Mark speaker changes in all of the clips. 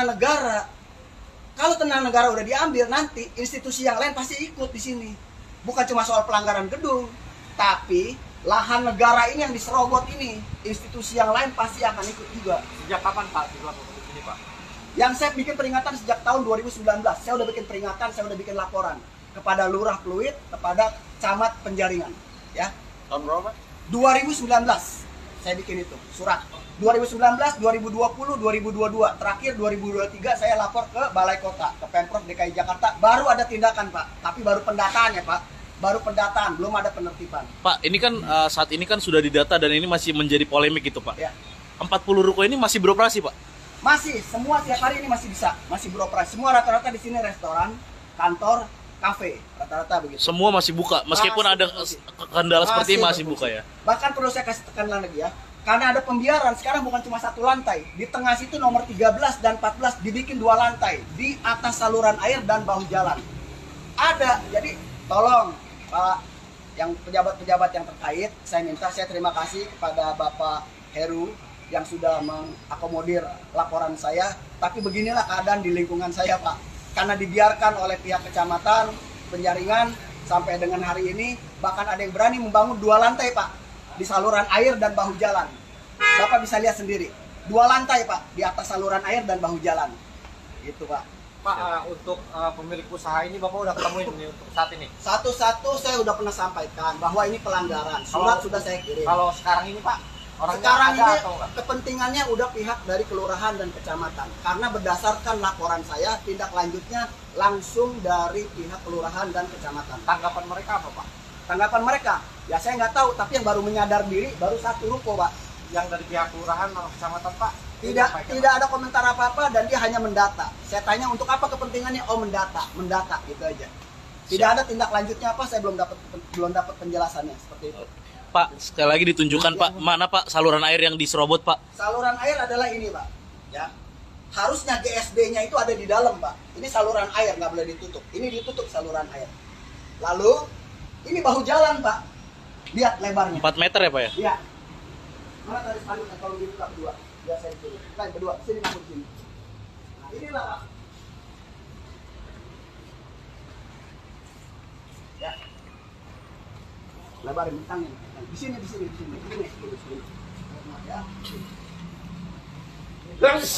Speaker 1: tanah negara. Kalau tanah negara udah diambil, nanti institusi yang lain pasti ikut di sini. Bukan cuma soal pelanggaran gedung, tapi lahan negara ini yang diserobot ini, institusi yang lain pasti akan ikut juga.
Speaker 2: Sejak kapan Pak dilakukan ini Pak?
Speaker 1: Yang saya bikin peringatan sejak tahun 2019, saya udah bikin peringatan, saya udah bikin laporan kepada Lurah Pluit, kepada Camat Penjaringan. Ya.
Speaker 2: Tahun berapa?
Speaker 1: 2019 saya bikin itu surat. 2019, 2020, 2022, terakhir 2023 saya lapor ke Balai Kota, ke Pemprov DKI Jakarta. Baru ada tindakan Pak, tapi baru pendataan ya Pak. Baru pendataan, belum ada penertiban.
Speaker 3: Pak, ini kan saat ini kan sudah didata dan ini masih menjadi polemik gitu Pak.
Speaker 1: Ya.
Speaker 3: 40 ruko ini masih beroperasi Pak?
Speaker 1: Masih, semua tiap hari ini masih bisa, masih beroperasi. Semua rata-rata di sini restoran, kantor, kafe, rata-rata begitu.
Speaker 3: Semua masih buka, meskipun
Speaker 1: Masih
Speaker 3: ada
Speaker 1: berfungsi.
Speaker 3: kendala seperti ini masih
Speaker 1: berfungsi.
Speaker 3: buka ya?
Speaker 1: Bahkan perlu saya kasih tekanan lagi ya, karena ada pembiaran, sekarang bukan cuma satu lantai. Di tengah situ nomor 13 dan 14 dibikin 2 lantai, di atas saluran air dan bahu jalan. Ada, jadi tolong Pak, yang pejabat-pejabat yang terkait, saya terima kasih kepada Bapak Heru yang sudah mengakomodir laporan saya. Tapi beginilah keadaan di lingkungan saya Pak, karena dibiarkan oleh pihak kecamatan Penjaringan sampai dengan hari ini, bahkan ada yang berani membangun 2 lantai Pak, di saluran air dan bahu jalan. Bapak bisa lihat sendiri, 2 lantai Pak, di atas saluran air dan bahu jalan. Itu Pak.
Speaker 2: Pak, untuk pemilik usaha ini Bapak udah ketemuin ini untuk saat ini?
Speaker 1: Satu-satu saya udah pernah sampaikan bahwa ini pelanggaran. Surat sudah saya kirim.
Speaker 2: Kalau sekarang ini Pak, orangnya
Speaker 1: Sekarang
Speaker 2: ada
Speaker 1: ini
Speaker 2: atau enggak?
Speaker 1: kepentingannya udah pihak dari kelurahan dan kecamatan. Karena berdasarkan laporan saya, tindak lanjutnya langsung dari pihak kelurahan dan kecamatan.
Speaker 2: Tanggapan mereka apa Pak?
Speaker 1: Tanggapan mereka, ya saya nggak tahu, tapi yang baru menyadar diri baru 1 ruko Pak.
Speaker 2: Yang dari pihak kelurahan atau kecamatan Pak?
Speaker 1: Tidak ada komentar apa-apa dan dia hanya mendata. Saya tanya untuk apa kepentingannya? Oh, mendata gitu aja. Tidak ada tindak lanjutnya apa, saya belum dapat penjelasannya seperti itu.
Speaker 3: Pak, sekali lagi ditunjukkan Pak, mana Pak saluran air yang diserobot Pak?
Speaker 1: Saluran air adalah ini Pak, ya. Harusnya GSB-nya itu ada di dalam Pak. Ini saluran air, nggak boleh ditutup. Ini ditutup saluran air. Lalu ini bahu jalan Pak. Lihat lebarnya.
Speaker 3: 4 meter ya Pak ya?
Speaker 1: Iya. Mana tadi spanduknya kalau dibuka berdua? Biar saya dulu. Lain berdua, sini kamu di sini. Nah, inilah Pak. Ya. Lebarin bentangnya. Di sini. Ya. Terus.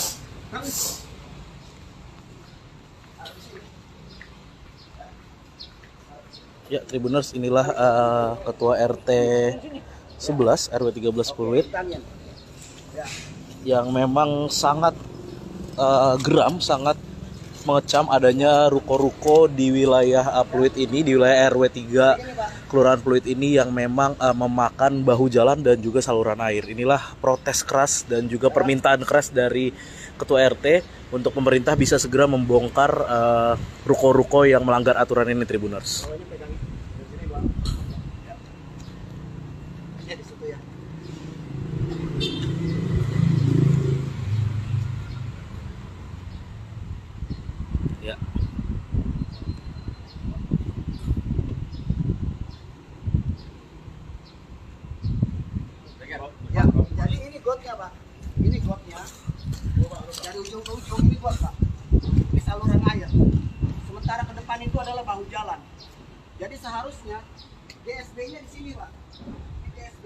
Speaker 3: Ya, Tribuners, inilah Ketua RT 11 RW 13 Pluit
Speaker 1: Ya.
Speaker 3: yang memang sangat geram, sangat mengecam adanya ruko-ruko di wilayah Pluit ini, di wilayah RW 3 Kelurahan Pluit ini yang memang memakan bahu jalan dan juga saluran air. Inilah protes keras dan juga permintaan keras dari Ketua RT untuk pemerintah bisa segera membongkar ruko-ruko yang melanggar aturan ini, Tribuners. Ya.
Speaker 1: Ya, jadi ini gotnya Pak. Ini gotnya. Dari ujung ke ujung ini got Pak. Ini saluran air. Sementara ke depan itu adalah bahu jalan. Jadi seharusnya GSB-nya di sini Pak. Ini GSB.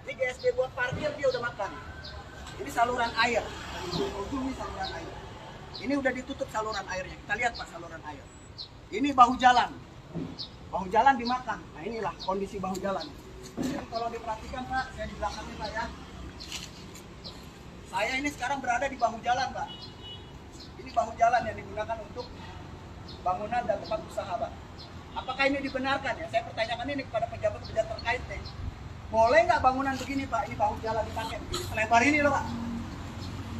Speaker 1: Ini GSB buat parkir dia udah makan. Ini saluran air. Dari ujung ke ujung ini saluran air. Ini udah ditutup saluran airnya. Kita lihat Pak saluran air. Ini bahu jalan. Bahu jalan dimakan. Nah inilah kondisi bahu jalan. Jadi kalau diperhatikan Pak, saya di belakangnya Pak ya. Saya ini sekarang berada di bahu jalan Pak. Ini bahu jalan yang digunakan untuk bangunan dan tempat usaha Pak. Apakah ini dibenarkan ya? Saya pertanyakan ini kepada pejabat-pejabat terkait nih. Boleh nggak bangunan begini Pak? Ini bahu jalan dipakai begini. Selebar ini loh Pak.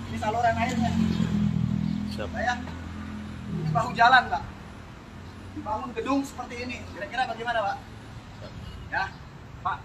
Speaker 1: Ini saluran airnya.
Speaker 3: Siap.
Speaker 1: Ya. Ini bahu jalan Pak. Dibangun gedung seperti ini. Kira-kira bagaimana Pak? Ya.
Speaker 2: Pak,